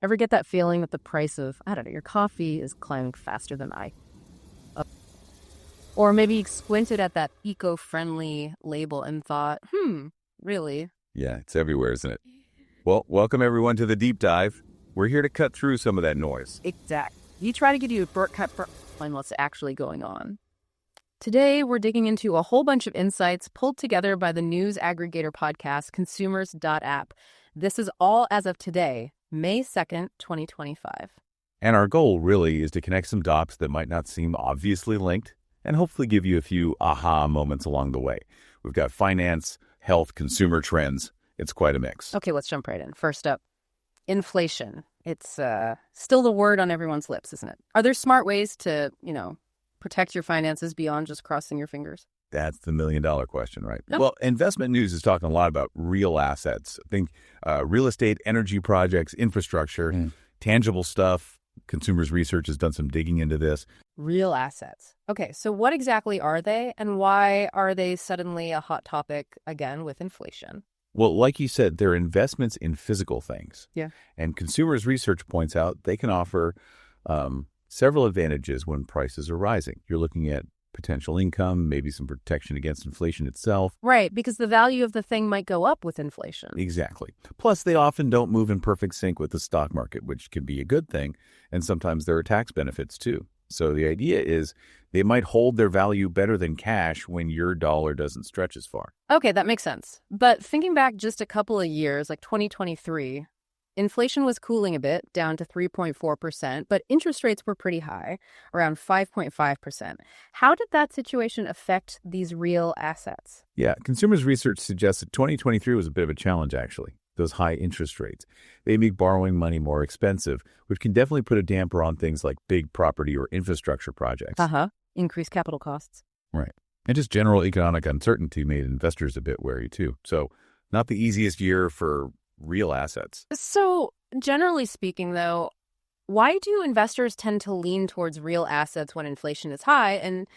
Ever get that feeling that the price of, I don't know, your coffee is climbing faster than I? Or maybe you squinted at that eco-friendly label and thought, really? Yeah, it's everywhere, isn't it? Well, welcome everyone to the Deep Dive. We're here to cut through some of that noise. Exactly. We try to give you a shortcut for what's actually going on. Today, we're digging into a whole bunch of insights pulled together by the news aggregator podcast, consumers.app. This is all as of today, May 2nd, 2025. And our goal really is to connect some dots that might not seem obviously linked and hopefully give you a few aha moments along the way. We've got finance, health, consumer trends. It's quite a mix. Okay, let's jump right in. First up, inflation. It's still the word on everyone's lips, isn't it? Are there smart ways to, protect your finances beyond just crossing your fingers? That's the million-dollar question, right? Yep. Well, investment news is talking a lot about real assets. I think real estate, energy projects, infrastructure, tangible stuff. Consumers Research has done some digging into this. Real assets. Okay, so what exactly are they, and why are they suddenly a hot topic again with inflation? Well, like you said, they're investments in physical things. Yeah. And Consumers Research points out they can offer several advantages when prices are rising. You're looking at potential income, maybe some protection against inflation itself. Right, because the value of the thing might go up with inflation. Exactly. Plus, they often don't move in perfect sync with the stock market, which can be a good thing. And sometimes there are tax benefits, too. So the idea is they might hold their value better than cash when your dollar doesn't stretch as far. Okay, that makes sense. But thinking back just a couple of years, like 2023, inflation was cooling a bit, down to 3.4%, but interest rates were pretty high, around 5.5%. How did that situation affect these real assets? Yeah, Consumers Research suggests that 2023 was a bit of a challenge, actually. Those high interest rates. They make borrowing money more expensive, which can definitely put a damper on things like big property or infrastructure projects. Increased capital costs. Right. And just general economic uncertainty made investors a bit wary, too. So not the easiest year for real assets. So generally speaking, though, why do investors tend to lean towards real assets when inflation is high? And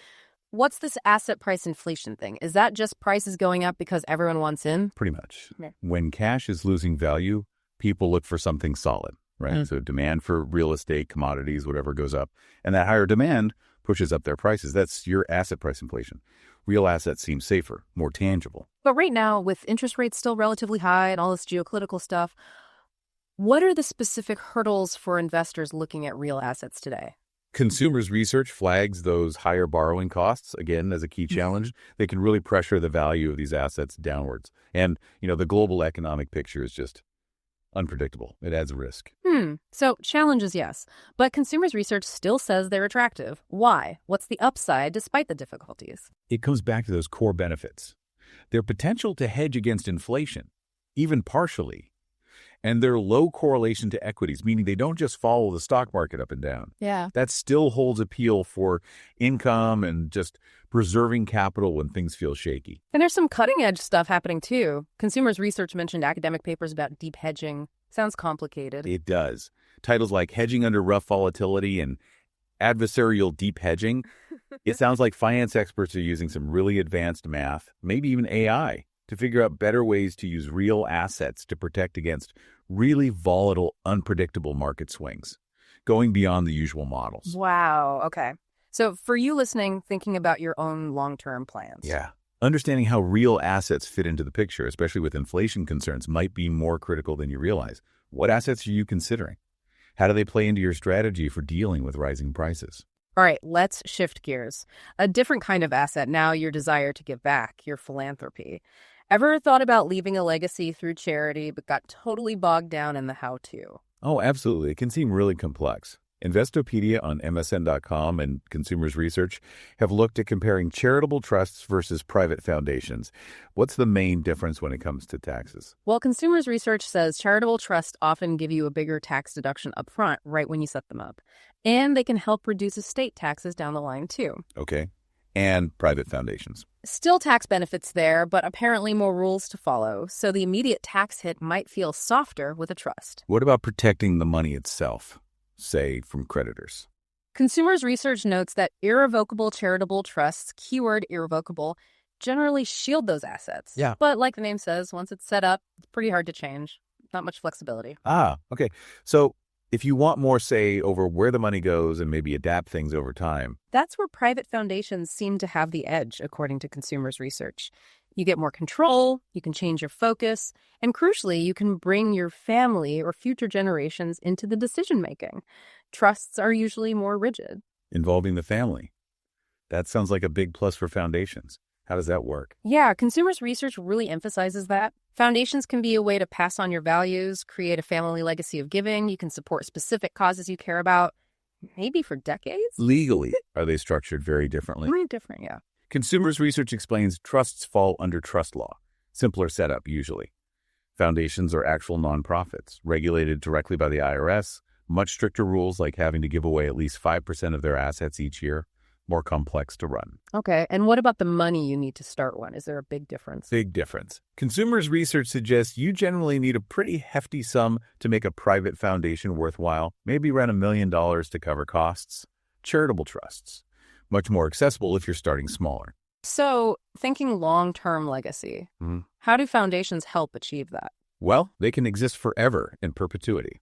what's this asset price inflation thing? Is that just prices going up because everyone wants in? Pretty much. Yeah. When cash is losing value, people look for something solid, right? So demand for real estate, commodities, whatever goes up. And that higher demand pushes up their prices. That's your asset price inflation. Real assets seem safer, more tangible. But right now, with interest rates still relatively high and all this geopolitical stuff, what are the specific hurdles for investors looking at real assets today? Consumers Research flags those higher borrowing costs, again, as a key challenge. They can really pressure the value of these assets downwards. And, the global economic picture is just unpredictable. It adds risk. So challenges, yes. But Consumers Research still says they're attractive. Why? What's the upside despite the difficulties? It comes back to those core benefits. Their potential to hedge against inflation, even partially, and their low correlation to equities, meaning they don't just follow the stock market up and down. Yeah. That still holds appeal for income and just preserving capital when things feel shaky. And there's some cutting-edge stuff happening, too. Consumers Research mentioned academic papers about deep hedging. Sounds complicated. It does. Titles like Hedging Under Rough Volatility and Adversarial Deep Hedging. It sounds like finance experts are using some really advanced math, maybe even AI, to figure out better ways to use real assets to protect against really volatile, unpredictable market swings, going beyond the usual models. Wow. Okay. So for you listening, thinking about your own long-term plans. Yeah. Understanding how real assets fit into the picture, especially with inflation concerns, might be more critical than you realize. What assets are you considering? How do they play into your strategy for dealing with rising prices? All right, let's shift gears. A different kind of asset now, your desire to give back, your philanthropy. Ever thought about leaving a legacy through charity, but got totally bogged down in the how-to? Oh, absolutely. It can seem really complex. Investopedia on MSN.com and Consumers Research have looked at comparing charitable trusts versus private foundations. What's the main difference when it comes to taxes? Well, Consumers Research says charitable trusts often give you a bigger tax deduction up front, right when you set them up. And they can help reduce estate taxes down the line, too. Okay. And private foundations. Still tax benefits there, but apparently more rules to follow. So the immediate tax hit might feel softer with a trust. What about protecting the money itself, say, from creditors? Consumers Research notes that irrevocable charitable trusts, keyword irrevocable, generally shield those assets. Yeah. But like the name says, once it's set up, it's pretty hard to change. Not much flexibility. Okay. So If you want more say over where the money goes and maybe adapt things over time, That's where private foundations seem to have the edge, according to consumers' research. You get more control, you can change your focus, and crucially, you can bring your family or future generations into the decision-making. Trusts are usually more rigid. involving the family. That sounds like a big plus for foundations. How does that work? Yeah, consumers' research really emphasizes that. Foundations can be a way to pass on your values, create a family legacy of giving. You can support specific causes you care about, maybe for decades. Legally, are they structured very differently? Very different, yeah. Consumers research explains trusts fall under trust law. Simpler setup, usually. Foundations are actual nonprofits, regulated directly by the IRS, much stricter rules like having to give away at least 5% of their assets each year, more complex to run. Okay, and what about the money you need to start one? Is there a big difference? Big difference. Consumers research suggests you generally need a pretty hefty sum to make a private foundation worthwhile, maybe around $1 million to cover costs. Charitable trusts, much more accessible if you're starting smaller. So, thinking long-term legacy, how do foundations help achieve that? Well, they can exist forever in perpetuity.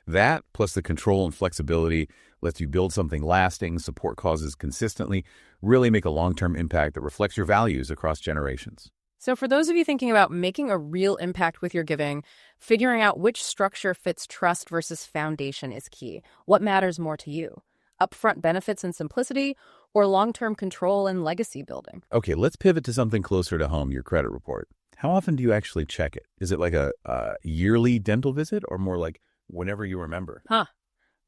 That, plus the control and flexibility, lets you build something lasting, support causes consistently, really make a long-term impact that reflects your values across generations. So for those of you thinking about making a real impact with your giving, figuring out which structure fits trust versus foundation is key. What matters more to you? Upfront benefits and simplicity, or long-term control and legacy building? Okay, let's pivot to something closer to home, your credit report. How often do you actually check it? Is it like a yearly dental visit or more like whenever you remember?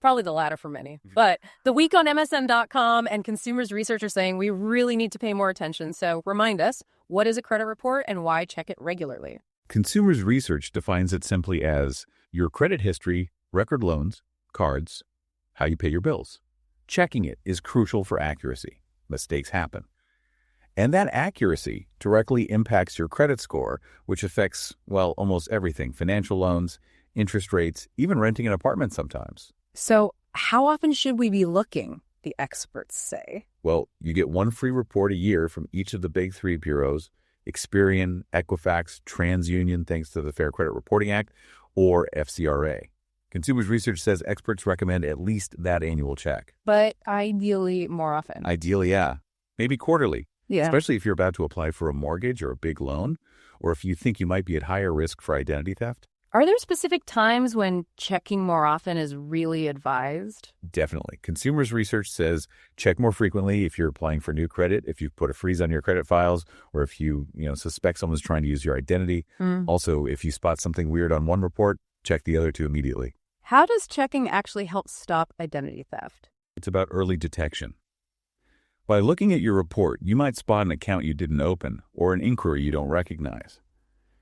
Probably the latter for many. But the week on MSN.com and consumers research are saying we really need to pay more attention. So remind us, what is a credit report and why check it regularly? Consumers research defines it simply as your credit history, record loans, cards, how you pay your bills. Checking it is crucial for accuracy. Mistakes happen. And that accuracy directly impacts your credit score, which affects, well, almost everything. Financial loans, interest rates, even renting an apartment sometimes. So how often should we be looking, the experts say? Well, you get one free report a year from each of the big three bureaus, Experian, Equifax, TransUnion, thanks to the Fair Credit Reporting Act, or FCRA. Consumers research says experts recommend at least that annual check. But ideally more often. Ideally, yeah. Maybe quarterly. Yeah. Especially if you're about to apply for a mortgage or a big loan, or if you think you might be at higher risk for identity theft. Are there specific times when checking more often is really advised? Definitely. Consumers research says check more frequently if you're applying for new credit, if you've put a freeze on your credit files, or if you suspect someone's trying to use your identity. Also, if you spot something weird on one report, check the other two immediately. How does checking actually help stop identity theft? It's about early detection. By looking at your report, you might spot an account you didn't open or an inquiry you don't recognize.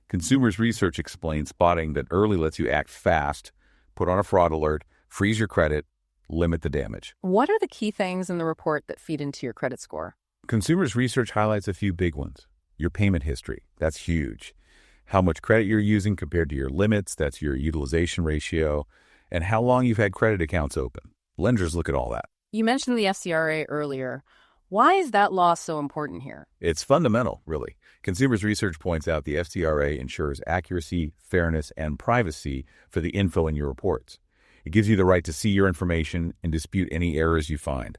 Consumers research explains spotting that early lets you act fast, put on a fraud alert, freeze your credit, limit the damage. What are the key things in the report that feed into your credit score? Consumers research highlights a few big ones. Your payment history, that's huge. How much credit you're using compared to your limits, that's your utilization ratio, and how long you've had credit accounts open. Lenders look at all that. You mentioned the FCRA earlier. Why is that law so important here? It's fundamental, really. Consumers research points out the FCRA ensures accuracy, fairness, and privacy for the info in your reports. It gives you the right to see your information and dispute any errors you find.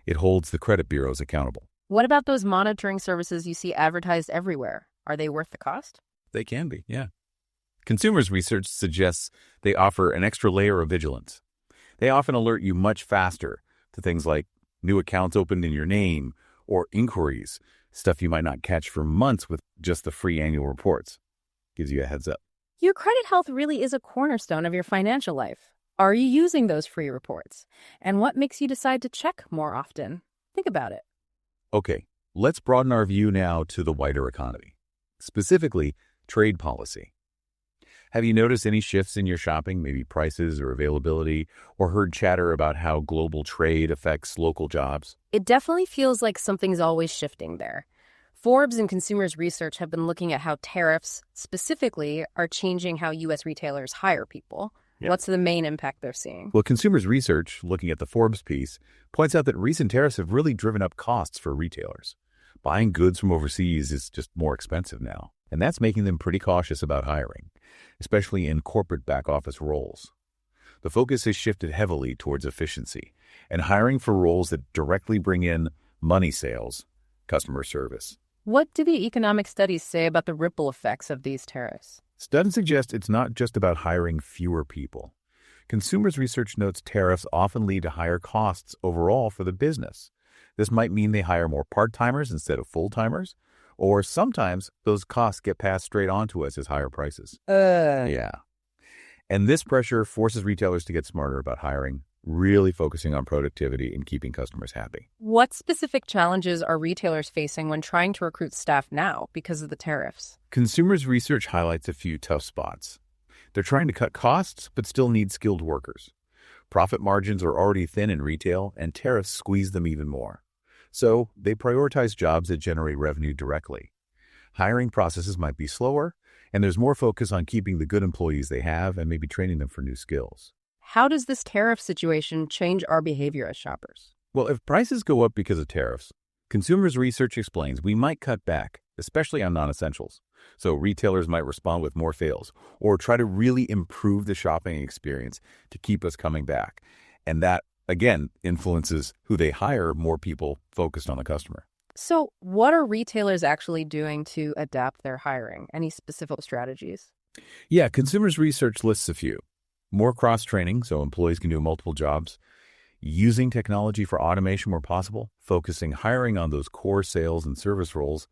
It holds the credit bureaus accountable. What about those monitoring services you see advertised everywhere? Are they worth the cost? They can be, yeah. Consumers research suggests they offer an extra layer of vigilance. They often alert you much faster to things like new accounts opened in your name or inquiries, stuff you might not catch for months with just the free annual reports. Gives you a heads up. Your credit health really is a cornerstone of your financial life. Are you using those free reports? And what makes you decide to check more often? Think about it. Okay, let's broaden our view now to the wider economy, specifically trade policy. Have you noticed any shifts in your shopping, maybe prices or availability, or heard chatter about how global trade affects local jobs? It definitely feels like something's always shifting there. Forbes and consumers research have been looking at how tariffs, specifically, are changing how U.S. retailers hire people. Yeah. What's the main impact they're seeing? Well, consumers research, looking at the Forbes piece, points out that recent tariffs have really driven up costs for retailers. Buying goods from overseas is just more expensive now, and that's making them pretty cautious about hiring, especially in corporate back-office roles. the focus has shifted heavily towards efficiency and hiring for roles that directly bring in money sales, customer service. What do the economic studies say about the ripple effects of these tariffs? Studies suggest it's not just about hiring fewer people. Consumers research notes tariffs often lead to higher costs overall for the business. This might mean they hire more part-timers instead of full-timers, or sometimes those costs get passed straight on to us as higher prices. Yeah. And this pressure forces retailers to get smarter about hiring, really focusing on productivity and keeping customers happy. What specific challenges are retailers facing when trying to recruit staff now because of the tariffs? Consumers research highlights a few tough spots. They're trying to cut costs, but still need skilled workers. Profit margins are already thin in retail, and tariffs squeeze them even more. So they prioritize jobs that generate revenue directly. Hiring processes might be slower, and there's more focus on keeping the good employees they have and maybe training them for new skills. How does this tariff situation change our behavior as shoppers? Well, if prices go up because of tariffs, consumers research explains we might cut back, especially on non-essentials. So retailers might respond with more sales or try to really improve the shopping experience to keep us coming back. And that, again, influences who they hire, more people focused on the customer. So what are retailers actually doing to adapt their hiring? Any specific strategies? Yeah, consumers research lists a few. More cross-training so employees can do multiple jobs. Using technology for automation where possible, focusing hiring on those core sales and service roles,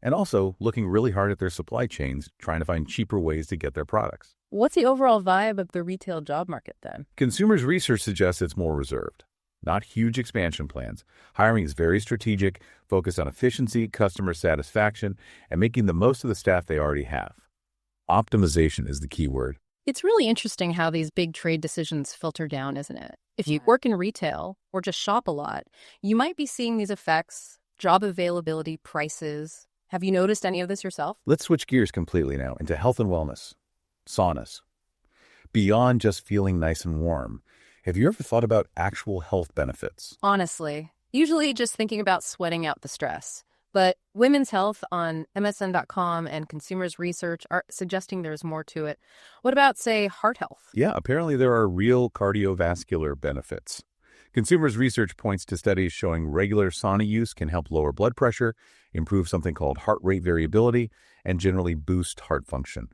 and also looking really hard at their supply chains, trying to find cheaper ways to get their products. What's the overall vibe of the retail job market then? Consumers research suggests it's more reserved. Not huge expansion plans. Hiring is very strategic, focused on efficiency, customer satisfaction, and making the most of the staff they already have. Optimization is the key word. It's really interesting how these big trade decisions filter down, isn't it? If you work in retail or just shop a lot, you might be seeing these effects, job availability, prices. Have you noticed any of this yourself? Let's switch gears completely now into health and wellness. Saunas. Beyond just feeling nice and warm, have you ever thought about actual health benefits? Honestly, usually just thinking about sweating out the stress. But Women's Health on MSN.com and Consumers Research are suggesting there's more to it. What about, say, heart health? Yeah, apparently there are real cardiovascular benefits. Consumers Research points to studies showing regular sauna use can help lower blood pressure, improve something called heart rate variability, and generally boost heart function.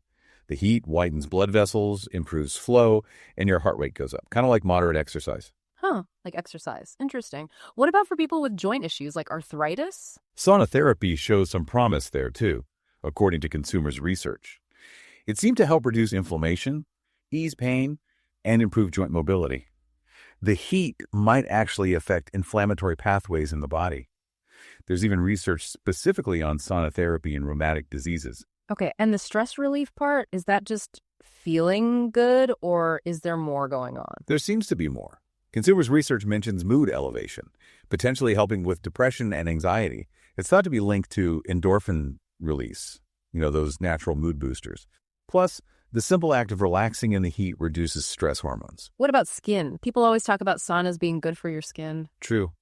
The heat widens blood vessels, improves flow, and your heart rate goes up, kind of like moderate exercise. Huh, like exercise. Interesting. What about for people with joint issues like arthritis? Sauna therapy shows some promise there, too, according to Consumers Research. It seemed to help reduce inflammation, ease pain, and improve joint mobility. The heat might actually affect inflammatory pathways in the body. There's even research specifically on sauna therapy in rheumatic diseases. Okay, and the stress relief part, is that just feeling good or is there more going on? There seems to be more. Consumers Research mentions mood elevation, potentially helping with depression and anxiety. It's thought to be linked to endorphin release, those natural mood boosters. Plus, the simple act of relaxing in the heat reduces stress hormones. What about skin? People always talk about saunas being good for your skin. True.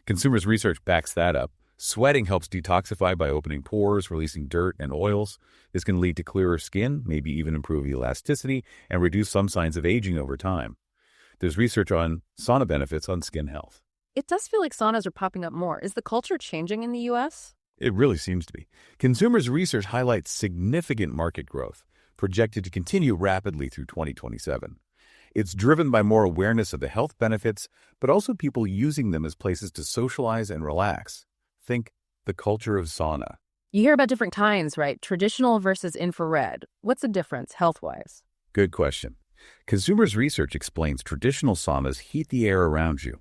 Consumers Research backs that up. Sweating helps detoxify by opening pores, releasing dirt and oils. This can lead to clearer skin, maybe even improve elasticity, and reduce some signs of aging over time. There's research on sauna benefits on skin health. It does feel like saunas are popping up more. Is the culture changing in the U.S.? It really seems to be. Consumers Research highlights significant market growth, projected to continue rapidly through 2027. It's driven by more awareness of the health benefits, but also people using them as places to socialize and relax. Think the culture of sauna. You hear about different kinds, right? Traditional versus infrared. What's the difference health-wise? Good question. Consumers Research explains traditional saunas heat the air around you.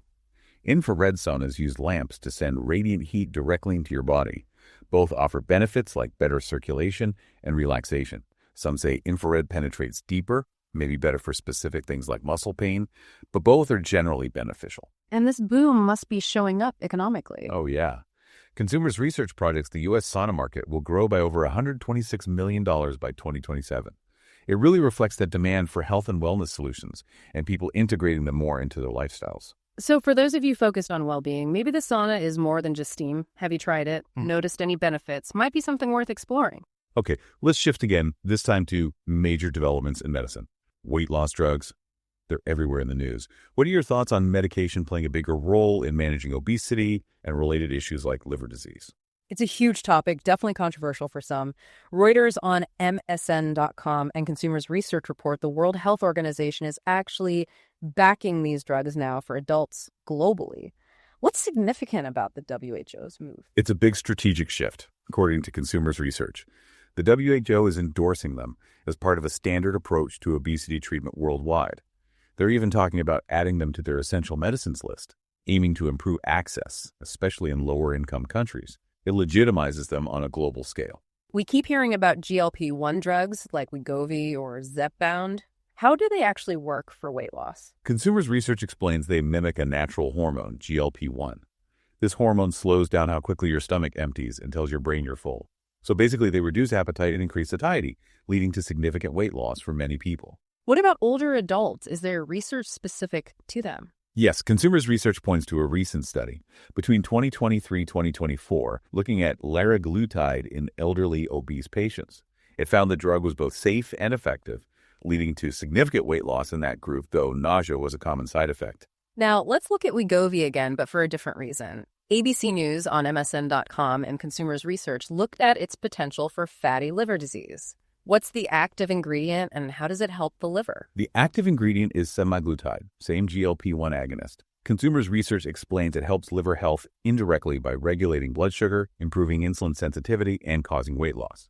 Infrared saunas use lamps to send radiant heat directly into your body. Both offer benefits like better circulation and relaxation. Some say infrared penetrates deeper, maybe better for specific things like muscle pain, but both are generally beneficial. And this boom must be showing up economically. Oh, yeah. Consumers Research projects the U.S. sauna market will grow by over $126 million by 2027. It really reflects that demand for health and wellness solutions and people integrating them more into their lifestyles. So for those of you focused on well-being, maybe the sauna is more than just steam. Have you tried it? Noticed any benefits? Might be something worth exploring. Okay, let's shift again, this time to major developments in medicine. Weight loss drugs. They're everywhere in the news. What are your thoughts on medication playing a bigger role in managing obesity and related issues like liver disease? It's a huge topic, definitely controversial for some. Reuters on MSN.com and Consumers Research report the World Health Organization is actually backing these drugs now for adults globally. What's significant about the WHO's move? It's a big strategic shift, according to Consumers Research. The WHO is endorsing them as part of a standard approach to obesity treatment worldwide. They're even talking about adding them to their essential medicines list, aiming to improve access, especially in lower-income countries. It legitimizes them on a global scale. We keep hearing about GLP-1 drugs like Wegovy or Zepbound. How do they actually work for weight loss? Consumers Research explains they mimic a natural hormone, GLP-1. This hormone slows down how quickly your stomach empties and tells your brain you're full. So basically, they reduce appetite and increase satiety, leading to significant weight loss for many people. What about older adults? Is there research specific to them? Yes, Consumers Research points to a recent study between 2023-2024 looking at liraglutide in elderly obese patients. It found the drug was both safe and effective, leading to significant weight loss in that group, though nausea was a common side effect. Now, let's look at Wegovy again, but for a different reason. ABC News on MSN.com and Consumers Research looked at its potential for fatty liver disease. What's the active ingredient and how does it help the liver? The active ingredient is semaglutide, same GLP-1 agonist. Consumers Research explains it helps liver health indirectly by regulating blood sugar, improving insulin sensitivity, and causing weight loss.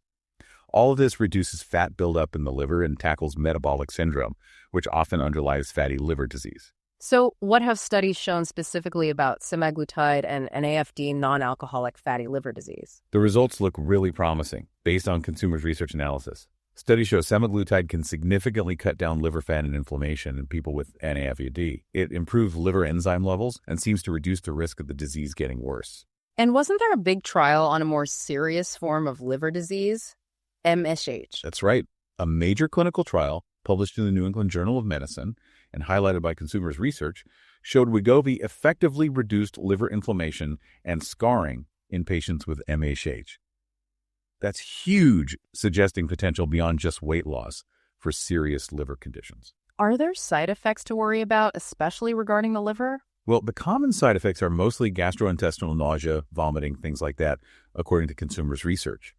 All of this reduces fat buildup in the liver and tackles metabolic syndrome, which often underlies fatty liver disease. So what have studies shown specifically about semaglutide and NAFD non-alcoholic fatty liver disease? The results look really promising, based on Consumers Research analysis. Studies show semaglutide can significantly cut down liver fat and inflammation in people with NAFD. It improves liver enzyme levels and seems to reduce the risk of the disease getting worse. And wasn't there a big trial on a more serious form of liver disease? MSH. That's right. A major clinical trial published in the New England Journal of Medicine and highlighted by Consumers Research showed Wegovy effectively reduced liver inflammation and scarring in patients with MSH. That's huge, suggesting potential beyond just weight loss for serious liver conditions. Are there side effects to worry about, especially regarding the liver? Well, the common side effects are mostly gastrointestinal nausea, vomiting, things like that, according to Consumers Research.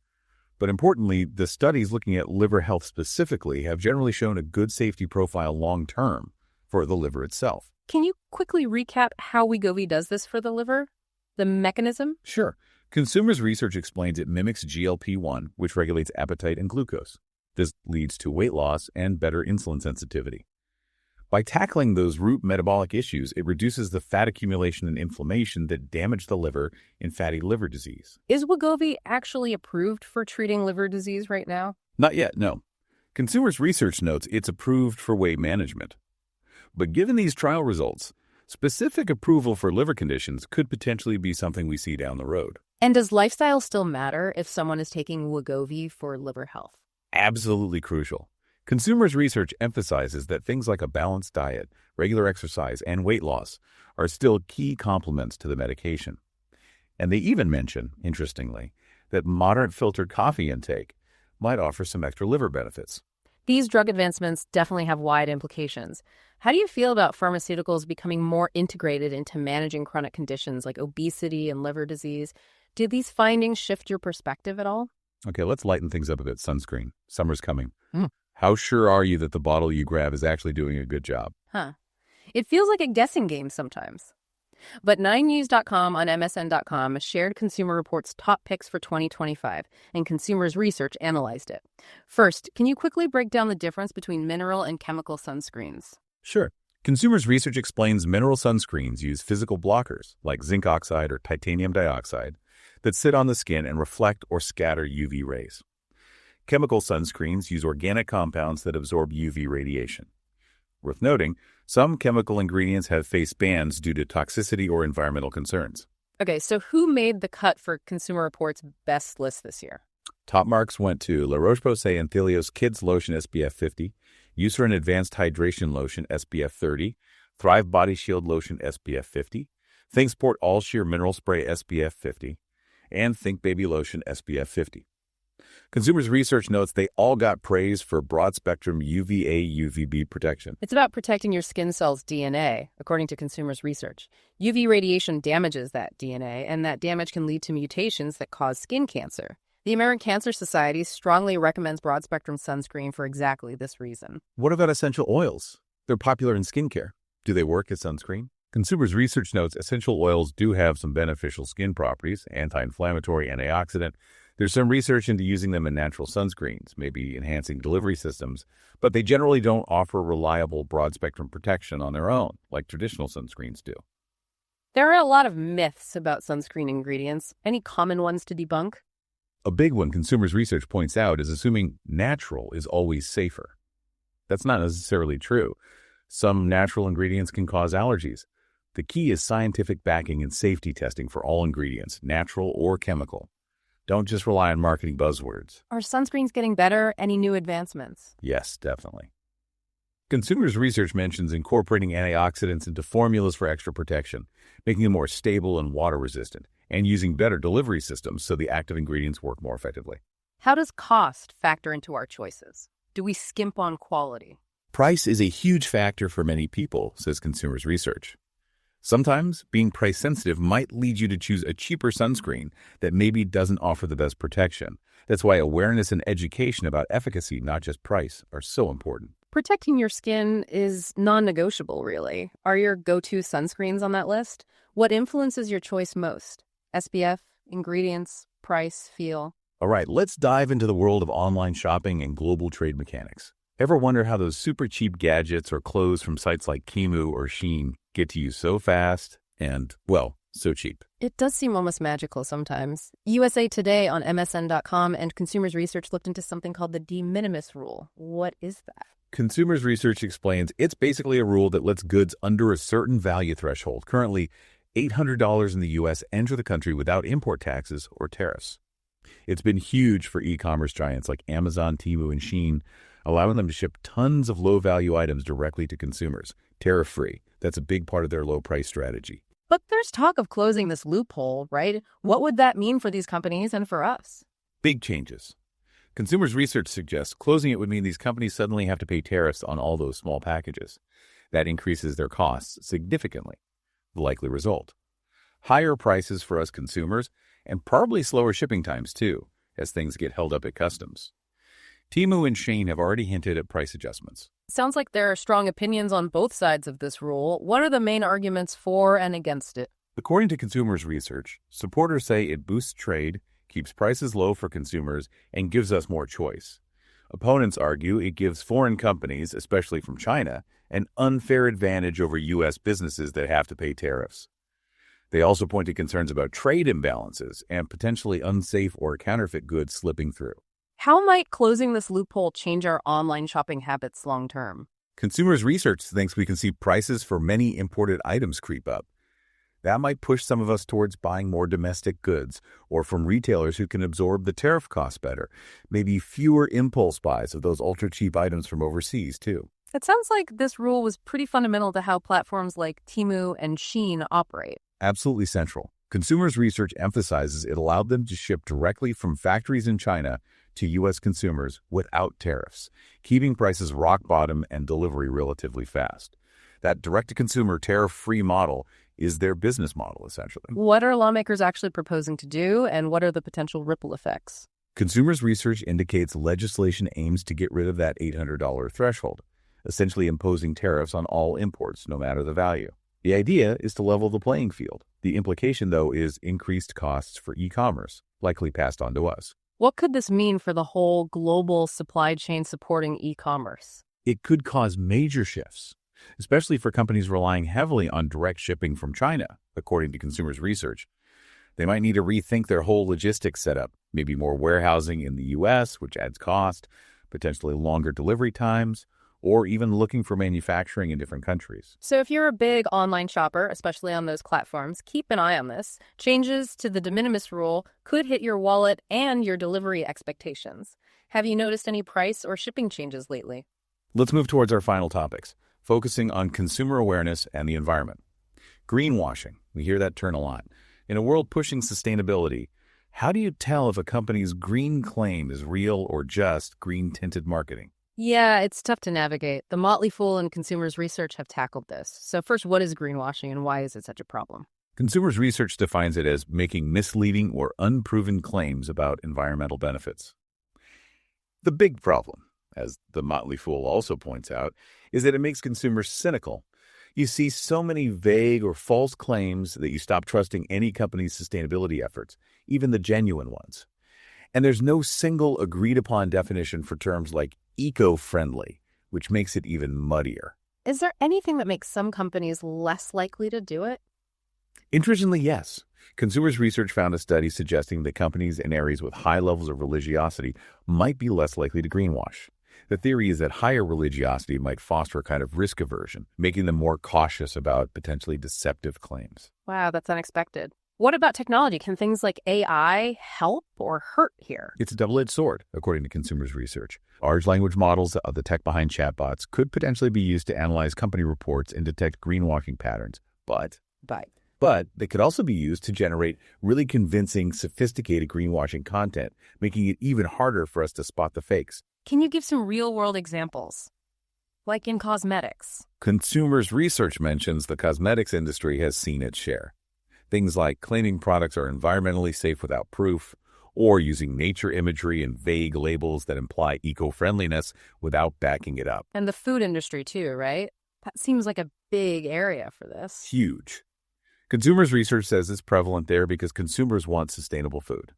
But importantly, the studies looking at liver health specifically have generally shown a good safety profile long-term for the liver itself. Can you quickly recap how Wegovy does this for the liver? The mechanism? Sure. Consumers Research explains it mimics GLP-1, which regulates appetite and glucose. This leads to weight loss and better insulin sensitivity. By tackling those root metabolic issues, it reduces the fat accumulation and inflammation that damage the liver in fatty liver disease. Is Wegovy actually approved for treating liver disease right now? Not yet, no. Consumers Research notes it's approved for weight management. But given these trial results, specific approval for liver conditions could potentially be something we see down the road. And does lifestyle still matter if someone is taking Wegovy for liver health? Absolutely crucial. Consumers Research emphasizes that things like a balanced diet, regular exercise, and weight loss are still key complements to the medication. And they even mention, interestingly, that moderate filtered coffee intake might offer some extra liver benefits. These drug advancements definitely have wide implications. How do you feel about pharmaceuticals becoming more integrated into managing chronic conditions like obesity and liver disease? Did these findings shift your perspective at all? Okay, let's lighten things up a bit. Sunscreen. Summer's coming. How sure are you that the bottle you grab is actually doing a good job? It feels like a guessing game sometimes. But 9news.com on MSN.com shared Consumer Reports' top picks for 2025, and Consumers Research analyzed it. First, can you quickly break down the difference between mineral and chemical sunscreens? Sure. Consumers Research explains mineral sunscreens use physical blockers, like zinc oxide or titanium dioxide, that sit on the skin and reflect or scatter UV rays. Chemical sunscreens use organic compounds that absorb UV radiation. Worth noting, some chemical ingredients have face bans due to toxicity or environmental concerns. Okay, so who made the cut for Consumer Reports' best list this year? Top marks went to La Roche-Posay and Thelios Kids Lotion SPF 50, Eucerin Advanced Hydration Lotion SPF 30, Thrive Body Shield Lotion SPF 50, ThinkSport All Sheer Mineral Spray SPF 50, and Think Baby Lotion SPF 50. Consumers research notes they all got praise for broad-spectrum UVA-UVB protection. It's about protecting your skin cells' DNA, according to consumers research. UV radiation damages that DNA, and that damage can lead to mutations that cause skin cancer. The American Cancer Society strongly recommends broad-spectrum sunscreen for exactly this reason. What about essential oils? They're popular in skincare. Do they work as sunscreen? Consumers research notes essential oils do have some beneficial skin properties, anti-inflammatory, antioxidant. There's some research into using them in natural sunscreens, maybe enhancing delivery systems, but they generally don't offer reliable broad-spectrum protection on their own, like traditional sunscreens do. There are a lot of myths about sunscreen ingredients. Any common ones to debunk? A big one consumers research points out is assuming natural is always safer. That's not necessarily true. Some natural ingredients can cause allergies. The key is scientific backing and safety testing for all ingredients, natural or chemical. Don't just rely on marketing buzzwords. Are sunscreens getting better? Any new advancements? Yes, definitely. Consumers research mentions incorporating antioxidants into formulas for extra protection, making them more stable and water-resistant, and using better delivery systems so the active ingredients work more effectively. How does cost factor into our choices? Do we skimp on quality? Price is a huge factor for many people, says consumers research. Sometimes being price sensitive might lead you to choose a cheaper sunscreen that maybe doesn't offer the best protection. That's why awareness and education about efficacy, not just price, are so important. Protecting your skin is non-negotiable, really. Are your go-to sunscreens on that list? What influences your choice most? SPF, ingredients, price, feel? All right, let's dive into the world of online shopping and global trade mechanics. Ever wonder how those super cheap gadgets or clothes from sites like Temu or Shein get to you so fast and, well, so cheap? It does seem almost magical sometimes. USA Today on MSN.com and Consumers Research looked into something called the de minimis rule. What is that? Consumers Research explains it's basically a rule that lets goods under a certain value threshold, currently $800 in the U.S., enter the country without import taxes or tariffs. It's been huge for e-commerce giants like Amazon, Temu, and Shein, allowing them to ship tons of low-value items directly to consumers, tariff-free. That's a big part of their low-price strategy. But there's talk of closing this loophole, right? What would that mean for these companies and for us? Big changes. Consumers Research suggests closing it would mean these companies suddenly have to pay tariffs on all those small packages. That increases their costs significantly. The likely result: higher prices for us consumers and probably slower shipping times too, as things get held up at customs. Temu and Shein have already hinted at price adjustments. Sounds like there are strong opinions on both sides of this rule. What are the main arguments for and against it? According to Consumers Research, supporters say it boosts trade, keeps prices low for consumers, and gives us more choice. Opponents argue it gives foreign companies, especially from China, an unfair advantage over U.S. businesses that have to pay tariffs. They also point to concerns about trade imbalances and potentially unsafe or counterfeit goods slipping through. How might closing this loophole change our online shopping habits long term? Consumers Research thinks we can see prices for many imported items creep up. That might push some of us towards buying more domestic goods or from retailers who can absorb the tariff costs better. Maybe fewer impulse buys of those ultra-cheap items from overseas, too. It sounds like this rule was pretty fundamental to how platforms like Temu and Shein operate. Absolutely central. Consumers Research emphasizes it allowed them to ship directly from factories in China to U.S. consumers without tariffs, keeping prices rock bottom and delivery relatively fast. That direct-to-consumer tariff-free model is their business model, essentially. What are lawmakers actually proposing to do, and what are the potential ripple effects? Consumers Research indicates legislation aims to get rid of that $800 threshold, essentially imposing tariffs on all imports, no matter the value. The idea is to level the playing field. The implication, though, is increased costs for e-commerce, likely passed on to us. What could this mean for the whole global supply chain supporting e-commerce? It could cause major shifts, especially for companies relying heavily on direct shipping from China, according to Consumers Research. They might need to rethink their whole logistics setup, maybe more warehousing in the U.S., which adds cost, potentially longer delivery times, or even looking for manufacturing in different countries. So if you're a big online shopper, especially on those platforms, keep an eye on this. Changes to the de minimis rule could hit your wallet and your delivery expectations. Have you noticed any price or shipping changes lately? Let's move towards our final topics, focusing on consumer awareness and the environment. Greenwashing. We hear that term a lot. In a world pushing sustainability, How do you tell if a company's green claim is real or just green-tinted marketing? Yeah, it's tough to navigate. The Motley Fool and Consumers Research have tackled this. So first, what is greenwashing and why is it such a problem? Consumers Research defines it as making misleading or unproven claims about environmental benefits. The big problem, as the Motley Fool also points out, is that it makes consumers cynical. You see so many vague or false claims that you stop trusting any company's sustainability efforts, even the genuine ones. And there's no single agreed-upon definition for terms like eco-friendly, which makes it even muddier. Is there anything that makes some companies less likely to do it? Interestingly, yes. Consumers Research found a study suggesting that companies in areas with high levels of religiosity might be less likely to greenwash. The theory is that higher religiosity might foster a kind of risk aversion, making them more cautious about potentially deceptive claims. Wow, that's unexpected. What about technology? Can things like AI help or hurt here? It's a double-edged sword, according to Consumers Research. Large language models of the tech behind chatbots could potentially be used to analyze company reports and detect greenwashing patterns. But they could also be used to generate really convincing, sophisticated greenwashing content, making it even harder for us to spot the fakes. Can you give some real-world examples? Like in cosmetics. Consumers Research mentions the cosmetics industry has seen its share. Things like claiming products are environmentally safe without proof, or using nature imagery and vague labels that imply eco-friendliness without backing it up. And the food industry too, right? That seems like a big area for this. Huge. Consumers Research says it's prevalent there because consumers want sustainable food.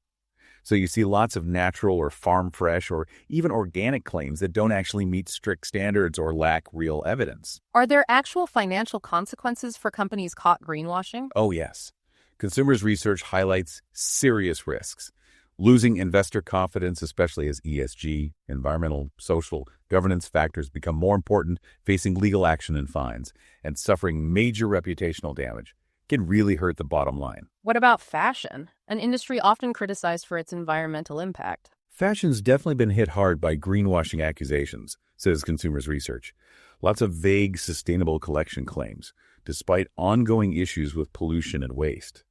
So you see lots of natural or farm fresh or even organic claims that don't actually meet strict standards or lack real evidence. Are there actual financial consequences for companies caught greenwashing? Oh, yes. Consumers Research highlights serious risks. Losing investor confidence, especially as ESG, environmental, social, governance factors become more important, facing legal action and fines, and suffering major reputational damage can really hurt the bottom line. What about fashion? An industry often criticized for its environmental impact. Fashion's definitely been hit hard by greenwashing accusations, says Consumers Research. Lots of vague sustainable collection claims, despite ongoing issues with pollution and waste.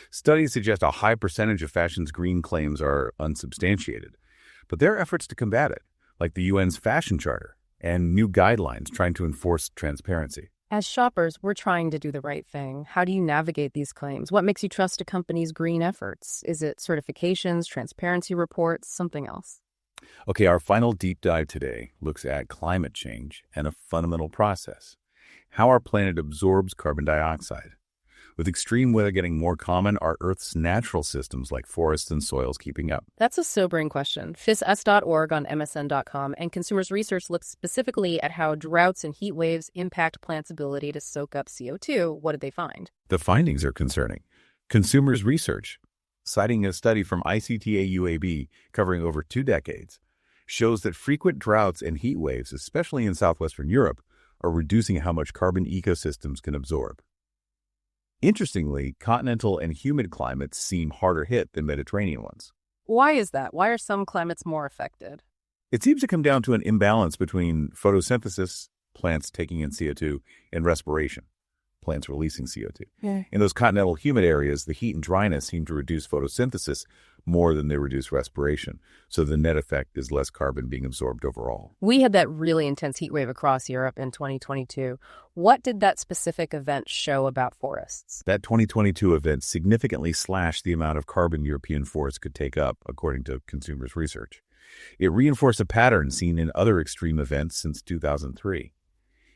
Studies suggest a high percentage of fashion's green claims are unsubstantiated, but there are efforts to combat it, like the UN's Fashion Charter and new guidelines trying to enforce transparency. As shoppers, we're trying to do the right thing. How do you navigate these claims? What makes you trust a company's green efforts? Is it certifications, transparency reports, something else? Okay, our final deep dive today looks at climate change and a fundamental process: how our planet absorbs carbon dioxide. With extreme weather getting more common, are Earth's natural systems like forests and soils keeping up? That's a sobering question. FISS.org on MSN.com and Consumers Research looks specifically at how droughts and heat waves impact plants' ability to soak up CO2. What did they find? The findings are concerning. Consumers Research, citing a study from ICTA UAB covering over 2 decades, shows that frequent droughts and heat waves, especially in southwestern Europe, are reducing how much carbon ecosystems can absorb. Interestingly, continental and humid climates seem harder hit than Mediterranean ones. Why is that? Why are some climates more affected? It seems to come down to an imbalance between photosynthesis, plants taking in CO2, and respiration, plants releasing CO2. Yeah. In those continental humid areas, the heat and dryness seem to reduce photosynthesis more than they reduce respiration, so the net effect is less carbon being absorbed overall. We had that really intense heat wave across Europe in 2022. What did that specific event show about forests? That 2022 event significantly slashed the amount of carbon European forests could take up, according to Consumers Research. It reinforced a pattern seen in other extreme events since 2003.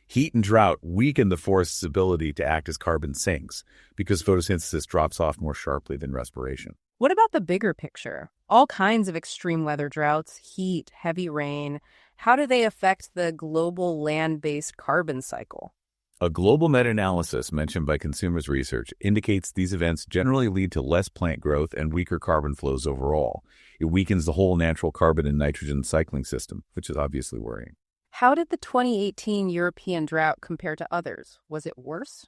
Heat and drought weaken the forest's ability to act as carbon sinks because photosynthesis drops off more sharply than respiration. What about the bigger picture? All kinds of extreme weather droughts, heat, heavy rain. How do they affect the global land-based carbon cycle? A global meta-analysis mentioned by Consumers Research indicates these events generally lead to less plant growth and weaker carbon flows overall. It weakens the whole natural carbon and nitrogen cycling system, which is obviously worrying. How did the 2018 European drought compare to others? Was it worse?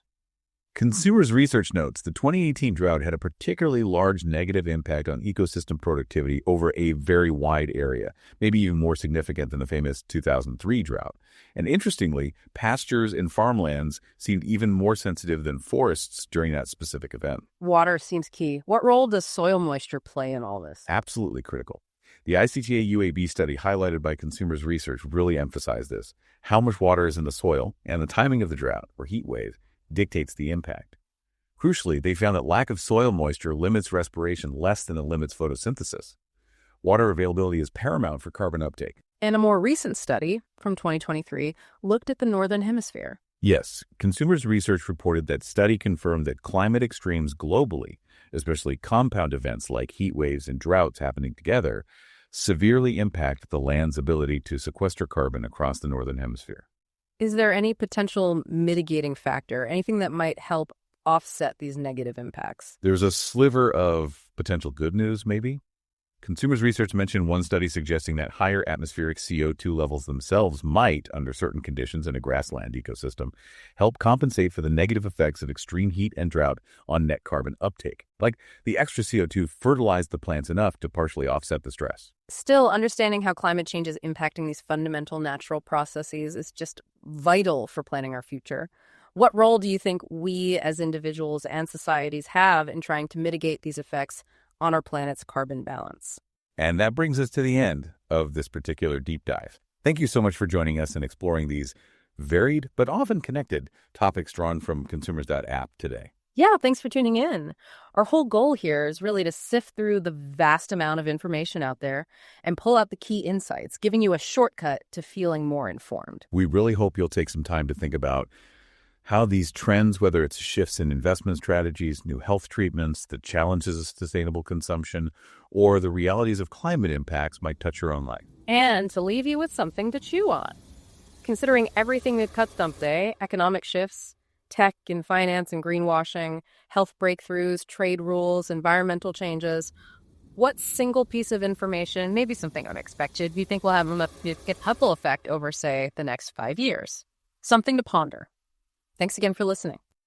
Consumers Research notes the 2018 drought had a particularly large negative impact on ecosystem productivity over a very wide area, maybe even more significant than the famous 2003 drought. And interestingly, pastures and farmlands seemed even more sensitive than forests during that specific event. Water seems key. What role does soil moisture play in all this? Absolutely critical. The ICTA UAB study highlighted by Consumers Research really emphasized this. How much water is in the soil and the timing of the drought, or heat wave, dictates the impact. Crucially, they found that lack of soil moisture limits respiration less than it limits photosynthesis. Water availability is paramount for carbon uptake. And a more recent study from 2023 looked at the Northern Hemisphere. Yes, Consumers Research reported that study confirmed that climate extremes globally, especially compound events like heat waves and droughts happening together, severely impact the land's ability to sequester carbon across the Northern Hemisphere. Is there any potential mitigating factor, anything that might help offset these negative impacts? There's a sliver of potential good news, maybe. Consumers Research mentioned one study suggesting that higher atmospheric CO2 levels themselves might, under certain conditions in a grassland ecosystem, help compensate for the negative effects of extreme heat and drought on net carbon uptake. Like the extra CO2 fertilized the plants enough to partially offset the stress. Still, understanding how climate change is impacting these fundamental natural processes is just vital for planning our future. What role do you think we as individuals and societies have in trying to mitigate these effects on our planet's carbon balance? And that brings us to the end of this particular deep dive. Thank you so much for joining us and exploring these varied but often connected topics drawn from consumers.app today. Yeah, thanks for tuning in. Our whole goal here is really to sift through the vast amount of information out there and pull out the key insights, giving you a shortcut to feeling more informed. We really hope you'll take some time to think about how these trends, whether it's shifts in investment strategies, new health treatments, the challenges of sustainable consumption, or the realities of climate impacts might touch your own life. And to leave you with something to chew on. Considering everything we've touched on today, economic shifts, tech and finance and greenwashing, health breakthroughs, trade rules, environmental changes, what single piece of information, maybe something unexpected, do you think will have a ripple effect over, say, the next 5 years? Something to ponder. Thanks again for listening.